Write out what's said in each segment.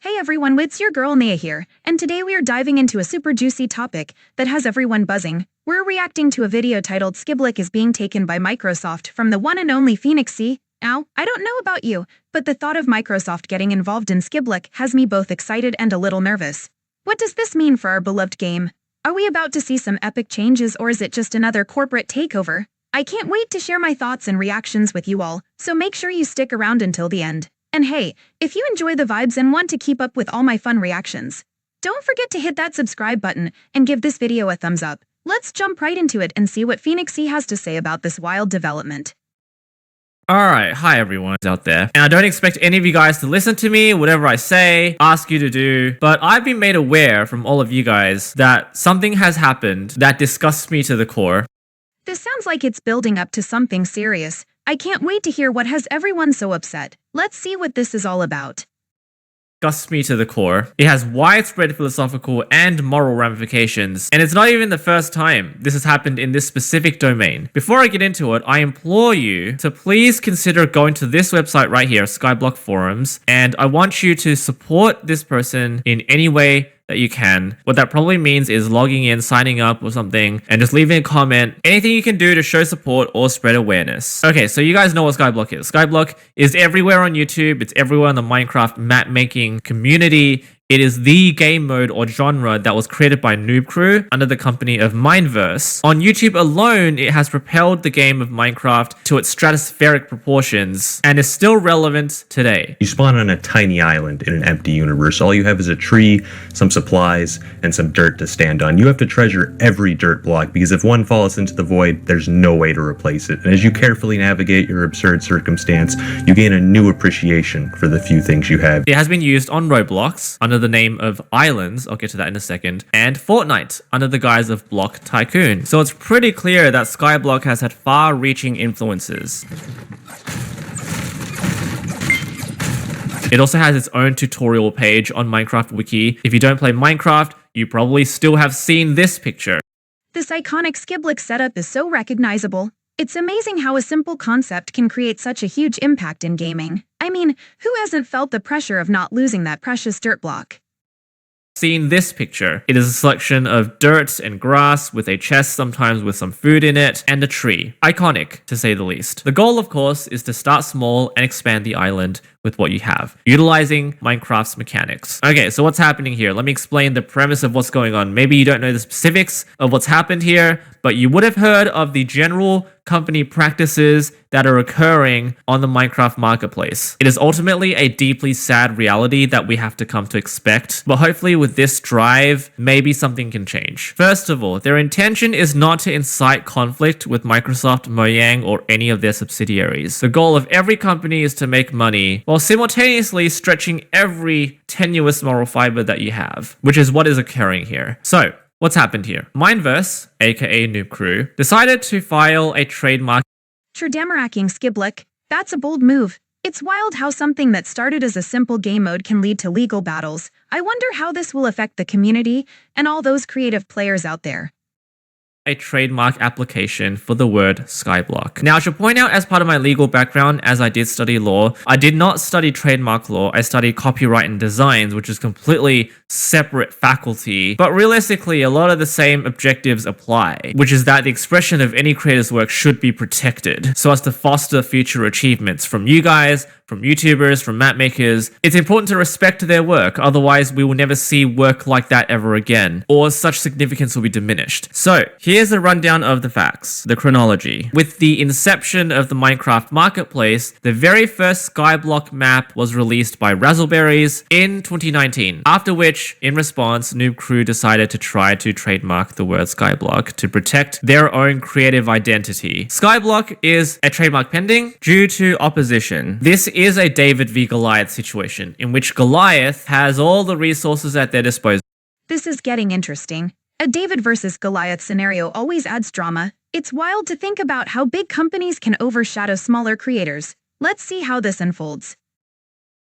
Hey everyone, it's your girl Naia here, and today we are diving into a super juicy topic that has everyone buzzing. We're reacting to a video titled Skyblock is being taken by Microsoft from the one and only Phnixhamsta. Now, I don't know about you, but the thought of Microsoft getting involved in Skyblock has me both excited and a little nervous. What does this mean for our beloved game? Are we about to see some epic changes, or is it just another corporate takeover? I can't wait to share my thoughts and reactions with you all, so make sure you stick around until the end. And hey, if you enjoy the vibes and want to keep up with all my fun reactions, don't forget to hit that subscribe button and give this video a thumbs up. Let's jump right into it and see what Phnixhamsta has to say about this wild development. Alright, hi everyone out there. And I don't expect any of you guys to listen to me, whatever I say, ask you to do, but I've been made aware from all of you guys that something has happened that disgusts me to the core. This sounds like it's building up to something serious. I can't wait to hear what has everyone so upset. Let's see what this is all about. Disgusts me to the core. It has widespread philosophical and moral ramifications, and it's not even the first time this has happened in this specific domain. Before I get into it, I implore you to please consider going to this website right here, Skyblock Forums, and I want you to support this person in any way that you can. What that probably means is logging in, signing up or something, and just leaving a comment. Anything you can do to show support or spread awareness. Okay, so you guys know what Skyblock is. Skyblock is everywhere on YouTube. It's everywhere in the Minecraft map making community. It is the game mode or genre that was created by Noob Crew under the company of Mineverse. On YouTube alone, it has propelled the game of Minecraft to its stratospheric proportions and is still relevant today. You spawn on a tiny island in an empty universe. All you have is a tree, some supplies, and some dirt to stand on. You have to treasure every dirt block because if one falls into the void, there's no way to replace it. And as you carefully navigate your absurd circumstance, you gain a new appreciation for the few things you have. It has been used on Roblox under the name of Islands, I'll get to that in a second, and Fortnite under the guise of Block Tycoon. So it's pretty clear that Skyblock has had far-reaching influences. It also has its own tutorial page on Minecraft Wiki. If you don't play Minecraft, you probably still have seen this picture. This iconic Skyblock setup is so recognizable. It's amazing how a simple concept can create such a huge impact in gaming. I mean, who hasn't felt the pressure of not losing that precious dirt block? Seen this picture. It is a selection of dirt and grass with a chest, sometimes with some food in it, and a tree. Iconic, to say the least. The goal, of course, is to start small and expand the island with what you have, utilizing Minecraft's mechanics. Okay, so what's happening here? Let me explain the premise of what's going on. Maybe you don't know the specifics of what's happened here, but you would have heard of the general company practices that are occurring on the Minecraft marketplace. It is ultimately a deeply sad reality that we have to come to expect, but hopefully with this drive, maybe something can change. First of all, their intention is not to incite conflict with Microsoft, Mojang, or any of their subsidiaries. The goal of every company is to make money while simultaneously stretching every tenuous moral fiber that you have, which is what is occurring here. So, what's happened here? Mineverse, aka Noob Crew, decided to file a trademark. Trademarking Skyblock, that's a bold move. It's wild how something that started as a simple game mode can lead to legal battles. I wonder how this will affect the community and all those creative players out there. A trademark application for the word Skyblock. Now, I should point out, as part of my legal background, as I did study law, I did not study trademark law. I studied copyright and designs, which is completely separate faculty. But realistically, a lot of the same objectives apply, which is that the expression of any creator's work should be protected so as to foster future achievements from you guys, from YouTubers, from map makers. It's important to respect their work, otherwise we will never see work like that ever again, or such significance will be diminished. So, here's a rundown of the facts, the chronology. With the inception of the Minecraft marketplace, the very first Skyblock map was released by Razzleberries in 2019, after which, in response, Noob Crew decided to try to trademark the word Skyblock to protect their own creative identity. Skyblock is a trademark pending due to opposition. This is a David v Goliath situation, in which Goliath has all the resources at their disposal. This is getting interesting. A David versus Goliath scenario always adds drama. It's wild to think about how big companies can overshadow smaller creators. Let's see how this unfolds.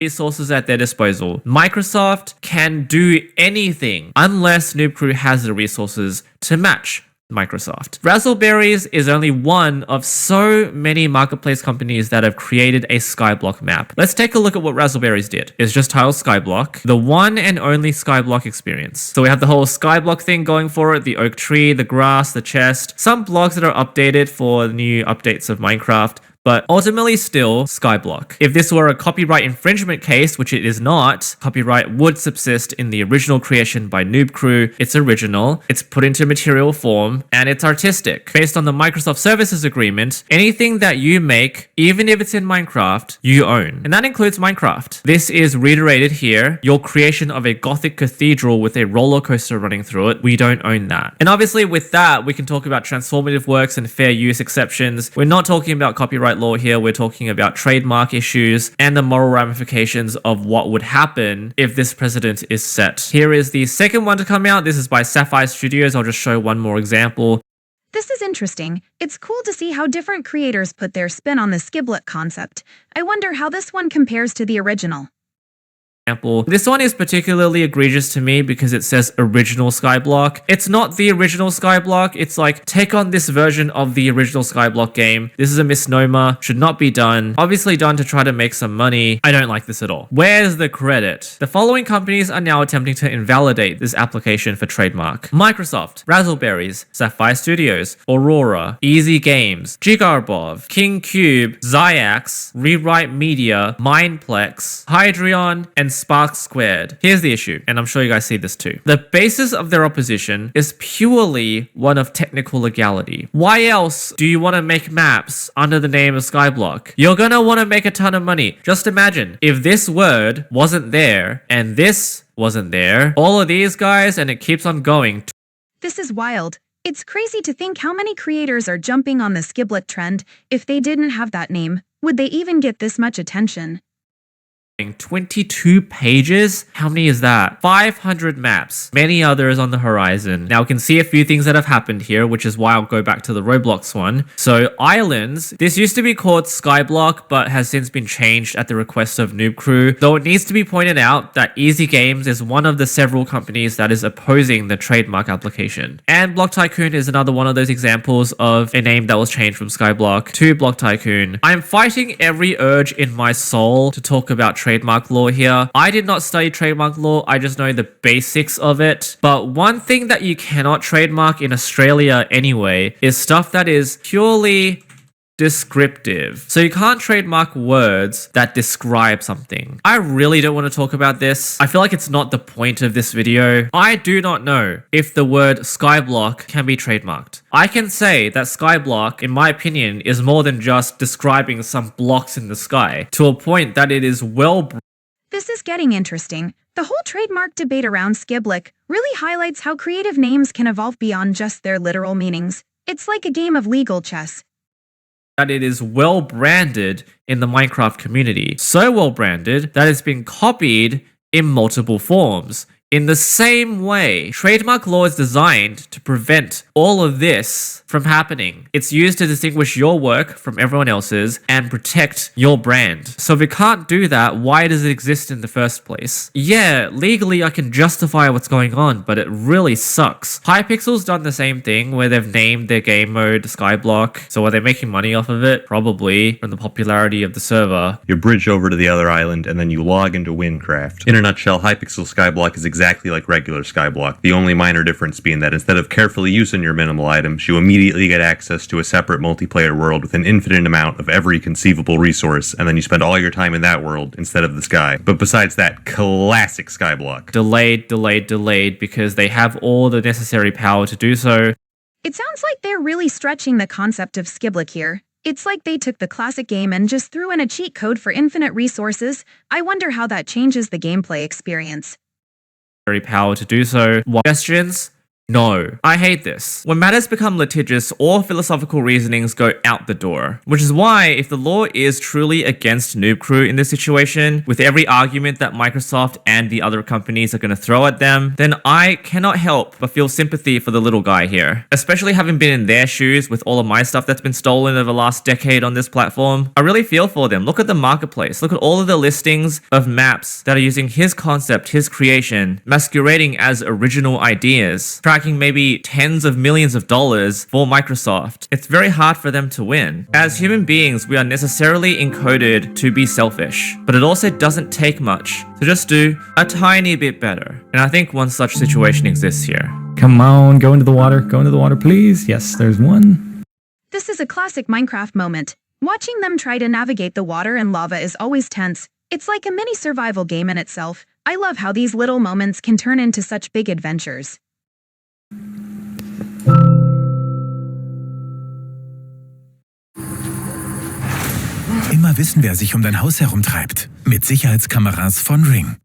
Resources at their disposal. Microsoft can do anything unless Noob Crew has the resources to match Microsoft. Razzleberries is only one of so many marketplace companies that have created a Skyblock map. Let's take a look at what Razzleberries did. It's just titled Skyblock, the one and only Skyblock experience. So we have the whole Skyblock thing going for it, the oak tree, the grass, the chest, some blocks that are updated for new updates of Minecraft, but ultimately still Skyblock. If this were a copyright infringement case, which it is not, copyright would subsist in the original creation by Noob Crew. It's original, it's put into material form, and it's artistic. Based on the Microsoft Services Agreement, anything that you make, even if it's in Minecraft, you own. And that includes Minecraft. This is reiterated here. Your creation of a Gothic cathedral with a roller coaster running through it, we don't own that. And obviously with that, we can talk about transformative works and fair use exceptions. We're not talking about copyright law here, we're talking about trademark issues and the moral ramifications of what would happen if this precedent is set. Here is the second one to come out. This is by Sapphire Studios. I'll just show one more example. This is interesting. It's cool to see how different creators put their spin on the Skyblock concept. I wonder how this one compares to the original. This one is particularly egregious to me because it says original Skyblock. It's not the original Skyblock. It's like, take on this version of the original Skyblock game. This is a misnomer, should not be done. Obviously done to try to make some money. I don't like this at all. Where's the credit? The following companies are now attempting to invalidate this application for trademark: Microsoft, Razzleberries, Sapphire Studios, Aurora, Easy Games, Gigarbov, King Cube, Xiax, Rewrite Media, Mindplex, Hydrion, and Spark Squared. Here's the issue, and I'm sure you guys see this too. The basis of their opposition is purely one of technical legality. Why else do you want to make maps under the name of Skyblock? You're gonna want to make a ton of money. Just imagine if this word wasn't there and this wasn't there, all of these guys, and it keeps on going. This is wild. It's crazy to think how many creators are jumping on the Skyblock trend. If they didn't have that name, would they even get this much attention? 22 pages? How many is that? 500 maps. Many others on the horizon. Now we can see a few things that have happened here, which is why I'll go back to the Roblox one. So islands, this used to be called Skyblock, but has since been changed at the request of Noob Crew. Though it needs to be pointed out that Easy Games is one of the several companies that is opposing the trademark application. And Block Tycoon is another one of those examples of a name that was changed from Skyblock to Block Tycoon. I'm fighting every urge in my soul to talk about trademark law here. I did not study trademark law, I just know the basics of it. But one thing that you cannot trademark in Australia anyway is stuff that is purely descriptive. So you can't trademark words that describe something. I really don't want to talk about this. I feel like it's not the point of this video. I do not know if the word Skyblock can be trademarked. I can say that Skyblock, in my opinion, is more than just describing some blocks in the sky, to a point that it is This is getting interesting. The whole trademark debate around Skyblock really highlights how creative names can evolve beyond just their literal meanings. It's like a game of legal chess. That it is well branded in the Minecraft community. So well branded that it's been copied in multiple forms. In the same way, trademark law is designed to prevent all of this from happening. It's used to distinguish your work from everyone else's and protect your brand. So if it can't do that, why does it exist in the first place? Yeah, legally I can justify what's going on, but it really sucks. Hypixel's done the same thing where they've named their game mode Skyblock. So are they making money off of it? Probably, from the popularity of the server. You bridge over to the other island and then you log into Windcraft. In a nutshell, Hypixel Skyblock is exactly like regular Skyblock, the only minor difference being that instead of carefully using your minimal items, you immediately get access to a separate multiplayer world with an infinite amount of every conceivable resource, and then you spend all your time in that world instead of the sky. But besides that, classic Skyblock. Delayed because they have all the necessary power to do so. It sounds like they're really stretching the concept of Skyblock here. It's like they took the classic game and just threw in a cheat code for infinite resources. I wonder how that changes the gameplay experience. Power to do so. Questions? No. I hate this. When matters become litigious, all philosophical reasonings go out the door. Which is why, if the law is truly against Noob Crew in this situation, with every argument that Microsoft and the other companies are going to throw at them, then I cannot help but feel sympathy for the little guy here. Especially having been in their shoes with all of my stuff that's been stolen over the last decade on this platform. I really feel for them. Look at the marketplace. Look at all of the listings of maps that are using his concept, his creation, masquerading as original ideas. racking maybe tens of millions of dollars for Microsoft. It's very hard for them to win. As human beings, we are necessarily encoded to be selfish, but it also doesn't take much to just do a tiny bit better. And I think one such situation exists here. Come on, go into the water, please. Yes, there's one. This is a classic Minecraft moment. Watching them try to navigate the water and lava is always tense. It's like a mini survival game in itself. I love how these little moments can turn into such big adventures. Immer wissen, wer sich dein Haus herumtreibt. Mit Sicherheitskameras von Ring.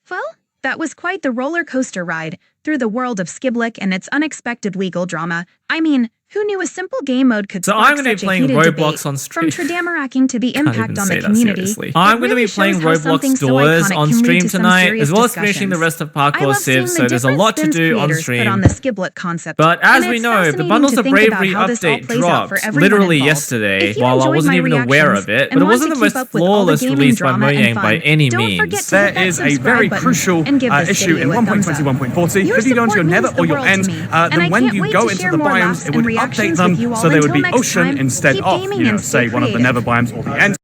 Well, that was quite the roller coaster ride through the world of Skyblock and its unexpected legal drama. I mean, who knew a simple game mode could spark I'm going to be such a playing heated Roblox debate? on stream. From Tradamaraking to the impact on the community. I'm going to be playing Roblox Doors on stream tonight, as well as finishing the rest of Parkour Civ, so there's a lot to do on stream. On the Skyblock concept. But as we know, the Bundles of Bravery update dropped literally yesterday, while I wasn't even aware of it, but it wasn't the most flawless release by Mojang by any means. There is a very crucial issue in 1.21.40. If you go into your nether or your end, then when you go into the biomes, it would update them so they would be ocean instead of, say, one of the nether biomes or the end.